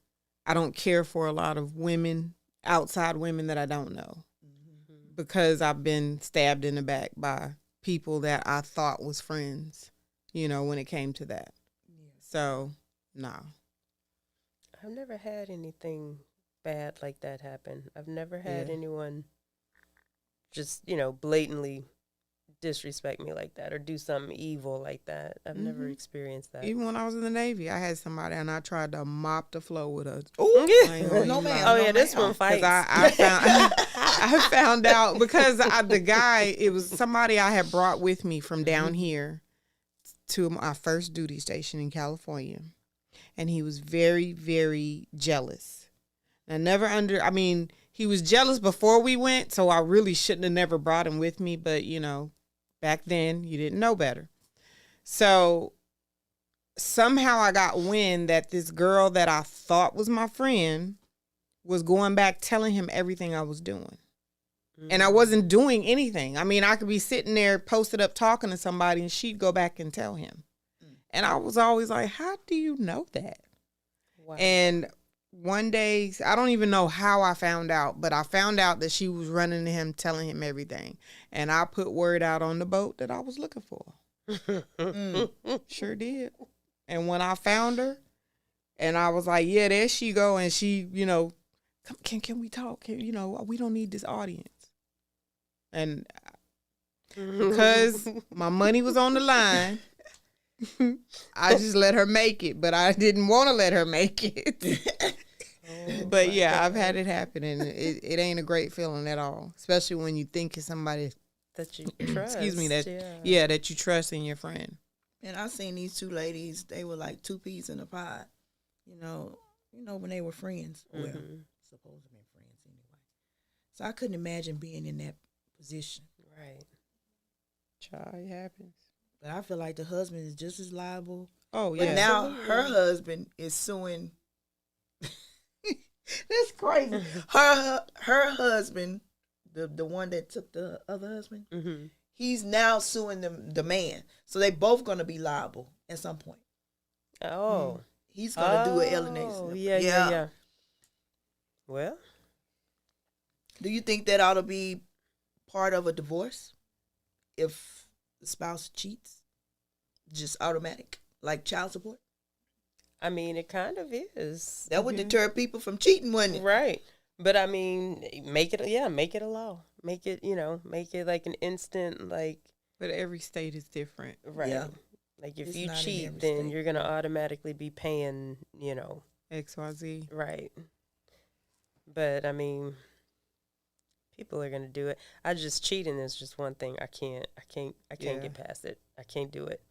I don't care for a lot of women, outside women that I don't know, because I've been stabbed in the back by people that I thought was friends, when it came to that. Yeah. So, no. I've never had anything bad like that happen. I've never had anyone just, blatantly disrespect me like that or do something evil like that. I've never experienced that. Even when I was in the Navy, I had somebody and I tried to mop the floor with a. No man. Oh yeah, this one fights. I found out because the guy, it was somebody I had brought with me from down here to my first duty station in California, and he was very, very jealous. He was jealous before we went, so I really shouldn't have never brought him with me, but, back then you didn't know better. So somehow I got wind that this girl that I thought was my friend was going back telling him everything I was doing. And I wasn't doing anything. I could be sitting there posted up talking to somebody and she'd go back and tell him. And I was always like, how do you know that? Wow. And one day, I don't even know how I found out, but I found out that she was running to him, telling him everything. And I put word out on the boat that I was looking for. Sure did. And when I found her, and I was like, yeah, there she go. And she, can we talk? We don't need this audience. And because my money was on the line, I just let her make it, but I didn't want to let her make it. But yeah, I've had it happen, and it ain't a great feeling at all, especially when you think it's somebody that you trust. Excuse me, that you trust in your friend. And I seen these two ladies; they were like two peas in a pod. When they were friends. Well, supposed to be friends anyway. So I couldn't imagine being in that position. Right. Child, it happens. But I feel like the husband is just as liable. Oh, yeah. But now her husband is suing. That's crazy. Her husband, the one that took the other husband, he's now suing the man. So they both going to be liable at some point. Oh. He's going to do an alienation. Yeah. Well. Do you think that ought to be part of a divorce? If the spouse cheats? Just automatic? Like child support? It kind of is. That would deter people from cheating, wouldn't it? Right. But make it a law. Make it like an instant, like. But every state is different. Right. Yeah. Like if you cheat, then you're going to automatically be paying, XYZ. Right. But people are going to do it. Cheating is just one thing. I can't get past it. I can't do it.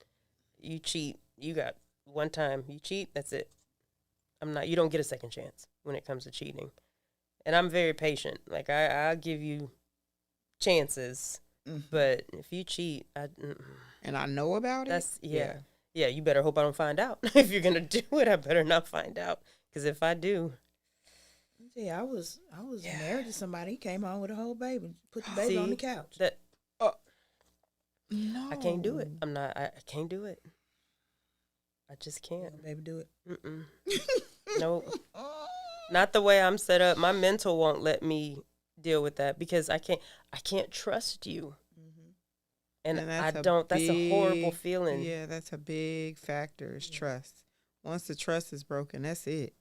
You cheat, you got one time you cheat, that's it. You don't get a second chance when it comes to cheating. And I'm very patient. Like I'll give you chances, but if you cheat, and I know about it. Yeah. You better hope I don't find out. If you're gonna do it, I better not find out. Because if I do, I was married to somebody. He came home with a whole baby, put the baby on the couch. No, I can't do it. I can't do it. I just can't. Baby, do it. Nope. Not the way I'm set up. My mental won't let me deal with that because I can't trust you. And that's a horrible feeling. Yeah, that's a big factor is trust. Once the trust is broken, that's it.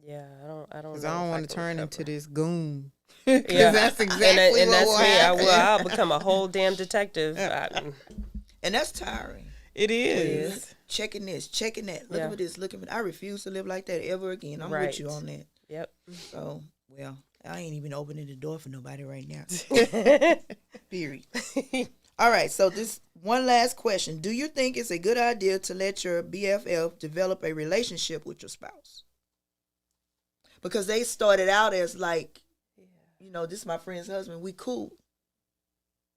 Yeah, I don't. Because I don't want to turn into this goon. Yeah, that's exactly and what that's will me. happen. I'll become a whole damn detective. And that's tiring. It is. Checking this, checking that. Looking for this, looking for. I refuse to live like that ever again. I'm with you on that. Yep. So, well, I ain't even opening the door for nobody right now. Period. All right, so this one last question. Do you think it's a good idea to let your BFF develop a relationship with your spouse? Because they started out as like, this is my friend's husband. We cool.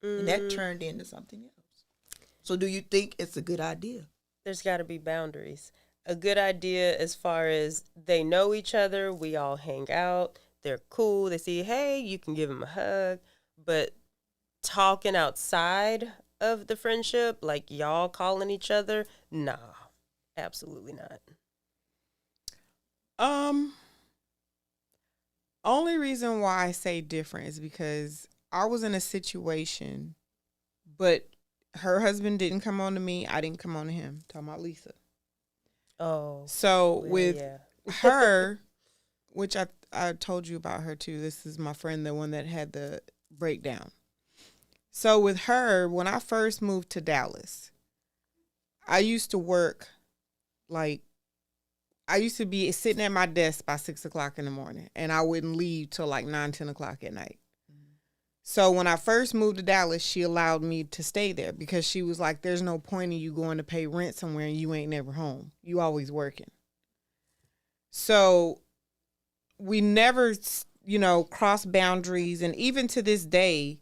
And that turned into something else. So do you think it's a good idea? There's got to be boundaries. A good idea as far as they know each other. We all hang out. They're cool. They see, hey, you can give them a hug. But talking outside of the friendship, like y'all calling each other, nah, absolutely not. Only reason why I say different is because I was in a situation, but her husband didn't come on to me. I didn't come on to him. Talking about Lisa. Oh. So with her, which I told you about her too. This is my friend, the one that had the breakdown. So with her, when I first moved to Dallas, I used to work I used to be sitting at my desk by 6 o'clock in the morning, and I wouldn't leave till like 9, 10 o'clock at night. So when I first moved to Dallas, she allowed me to stay there because she was like, there's no point in you going to pay rent somewhere and you ain't never home. You always working. So we never, cross boundaries. And even to this day,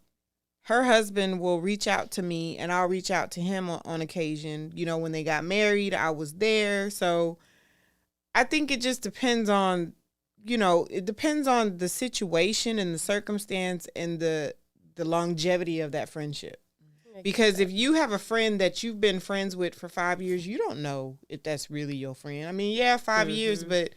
her husband will reach out to me and I'll reach out to him on occasion. When they got married, I was there. So I think it just depends on, it depends on the situation and the circumstance and the longevity of that friendship. Because if you have a friend that you've been friends with for 5 years, you don't know if that's really your friend. I mean, yeah, 5 years, but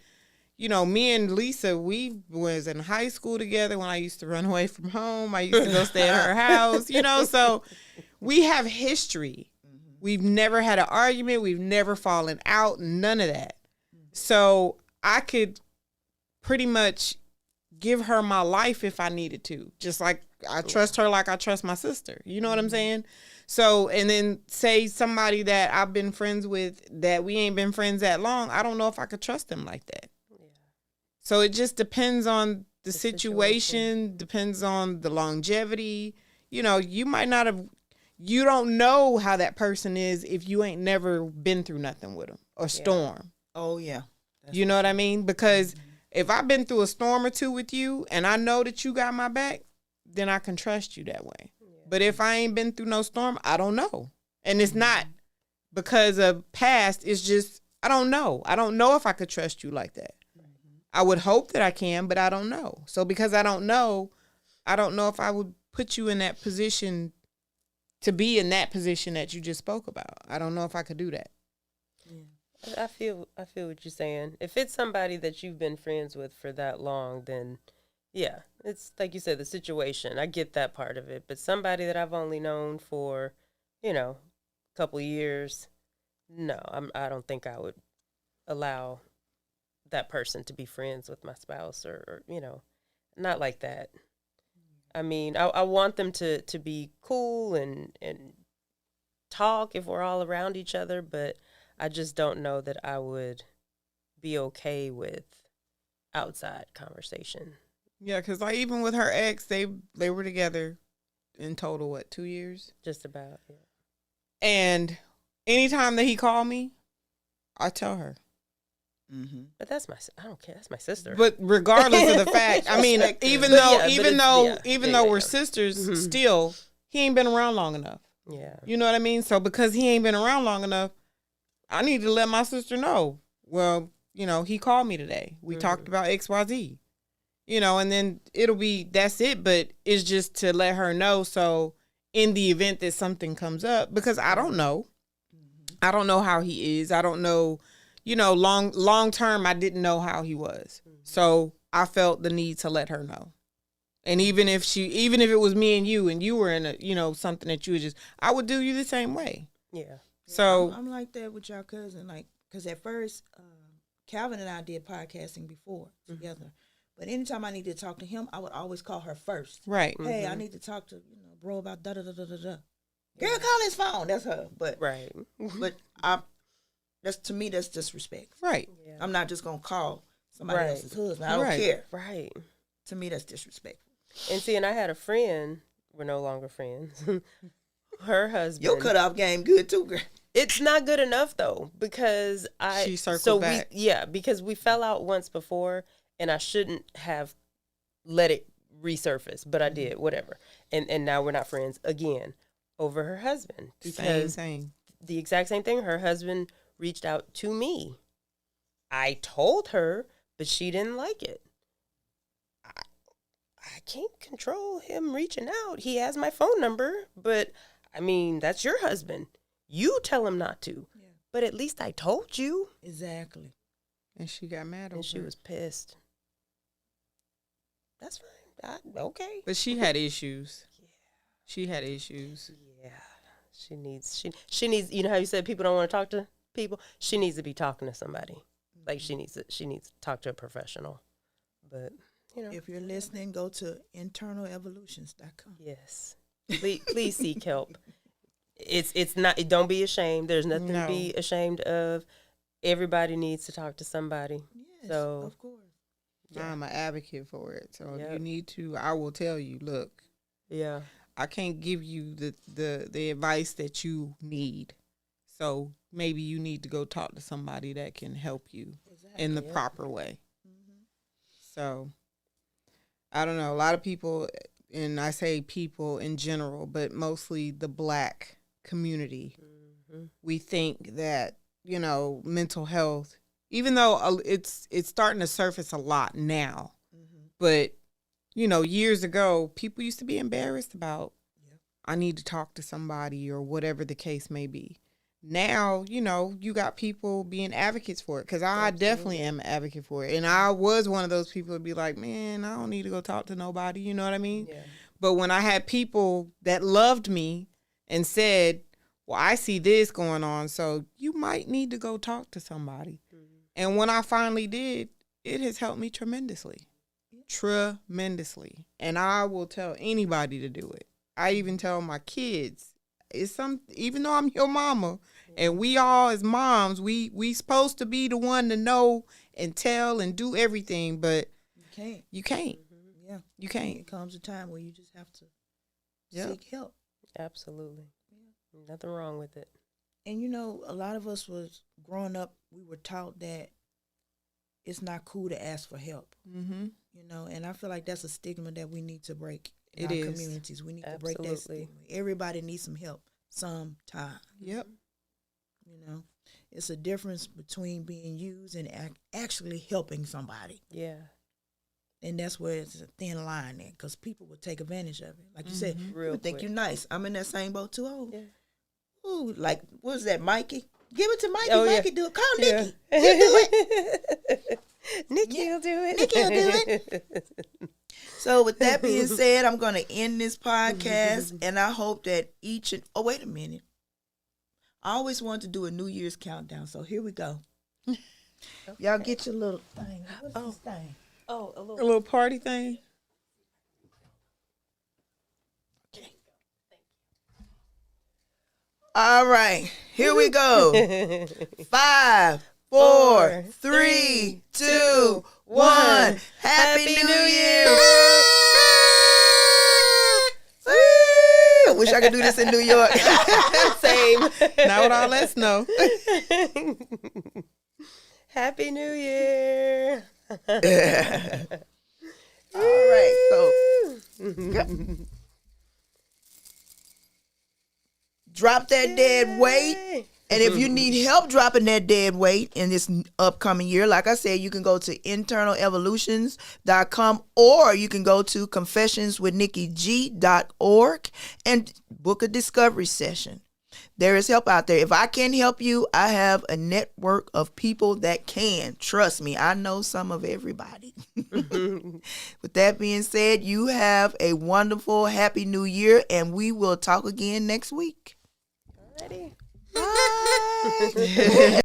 me and Lisa, we was in high school together when I used to run away from home. I used to go stay at her house, so we have history. We've never had an argument. We've never fallen out, none of that. So I could pretty much give her my life if I needed to, just like I trust her like I trust my sister. You know what I'm saying? So, and then say somebody that I've been friends with that we ain't been friends that long, I don't know if I could trust them like that. Yeah. So it just depends on the situation, depends on the longevity. You might not have, you don't know how that person is if you ain't never been through nothing with them or storm. Oh, yeah. You know what I mean? Because if I've been through a storm or two with you and I know that you got my back, then I can trust you that way. Yeah. But if I ain't been through no storm, I don't know. And it's not because of past. It's just, I don't know. I don't know if I could trust you like that. Mm-hmm. I would hope that I can, but I don't know. So because I don't know if I would put you in that position to be in that position that you just spoke about. I don't know if I could do that. Yeah. I feel what you're saying. If it's somebody that you've been friends with for that long, then yeah, it's like you said, the situation. I get that part of it. But somebody that I've only known for, a couple years, no, I don't think I would allow that person to be friends with my spouse or not like that. I mean, I want them to be cool and talk if we're all around each other, but I just don't know that I would be okay with outside conversation. Yeah, because like even with her ex, they were together in total, 2 years? Just about, yeah. And anytime that he called me, I tell her. Mm-hmm. But I don't care. That's my sister. But regardless of the fact, I mean, even though we're sisters, mm-hmm. still, he ain't been around long enough. Yeah. You know what I mean? So because he ain't been around long enough, I need to let my sister know. Well, he called me today. We talked about XYZ. And then that's it. But it's just to let her know. So in the event that something comes up, because I don't know. Mm-hmm. I don't know how he is. I don't know, long term, I didn't know how he was. Mm-hmm. So I felt the need to let her know. And even if it was me and you were in a, something that you were I would do you the same way. Yeah. So I'm like that with your cousin, because at first Calvin and I did podcasting before together, but anytime I needed to talk to him, I would always call her first. Right. Hey, I need to talk to bro about da da da da da da. Girl, call his phone. That's her. But right. But to me that's disrespect. Right. Yeah. I'm not just gonna call somebody else's husband. I don't care. Right. To me that's disrespectful. And see, and I had a friend. We're no longer friends. Her husband. Your cutoff game good too, girl. It's not good enough though because she circled back. Because we fell out once before, and I shouldn't have let it resurface, but I did. Whatever, and now we're not friends again over her husband because the exact same thing. Her husband reached out to me. I told her, but she didn't like it. I can't control him reaching out. He has my phone number, but I mean, that's your husband. You tell him not to. Yeah. But at least I told you. Exactly. And she got mad over it. And she was pissed. That's fine. Okay. But she had issues. Yeah. She had issues. Yeah. She needs, how you said people don't want to talk to people? She needs to be talking to somebody. Mm-hmm. Like she needs to talk to a professional. But, if you're listening, go to internalevolutions.com. Yes. Please seek help. It's not. Don't be ashamed. There's nothing to be ashamed of. Everybody needs to talk to somebody. Yes, so, of course. Yeah. I'm an advocate for it. So if you need to, I will tell you. Look, Yeah. I can't give you the advice that you need. So maybe you need to go talk to somebody that can help you in the proper way. So I don't know. A lot of people, and I say people in general, but mostly the Black community, we think that, mental health, even though it's starting to surface a lot now, but years ago, people used to be embarrassed about, I need to talk to somebody or whatever the case may be. Now, you got people being advocates for it, because I definitely am an advocate for it. And I was one of those people that be like, man, I don't need to go talk to nobody. You know what I mean? Yeah. But when I had people that loved me and said, well, I see this going on, so you might need to go talk to somebody. And when I finally did, it has helped me tremendously. Tremendously. And I will tell anybody to do it. I even tell my kids, even though I'm your mama, and we all as moms, we supposed to be the one to know and tell and do everything, but you can't. Yeah. You can't. It comes a time where you just have to seek help. Absolutely. Yeah. Nothing wrong with it. And a lot of us was growing up, we were taught that it's not cool to ask for help. And I feel like that's a stigma that we need to break in our communities. We need to break that stigma. Everybody needs some help sometime. Yep. It's a difference between being used and actually helping somebody. Yeah. And that's where it's a thin line there, because people would take advantage of it. Like you said, Real think you're nice. I'm in that same boat too. Oh, yeah. Ooh, like, what was that, Mikey? Give it to Mikey. Oh, Mikey yeah. do it. Call Nikki. He'll do it. Nikki will do it. Nikki will do it. So with that being said, I'm going to end this podcast, and I hope that wait a minute. I always wanted to do a New Year's countdown, so here we go. Okay. Y'all get your little thing. What's this thing? Oh, a little party thing. Okay. All right, here we go. 5, 4, 3, 2, 1. Happy New Year! I wish I could do this in New York. Same. Not with all that snow. Happy New Year. All right, so drop that dead weight. And if you need help dropping that dead weight in this upcoming year, like I said, you can go to internalevolutions.com, or you can go to confessionswithnikkig.org and book a discovery session. There is help out there. If I can't help you, I have a network of people that can. Trust me, I know some of everybody. With that being said, you have a wonderful, happy new year, and we will talk again next week. Alrighty. Bye.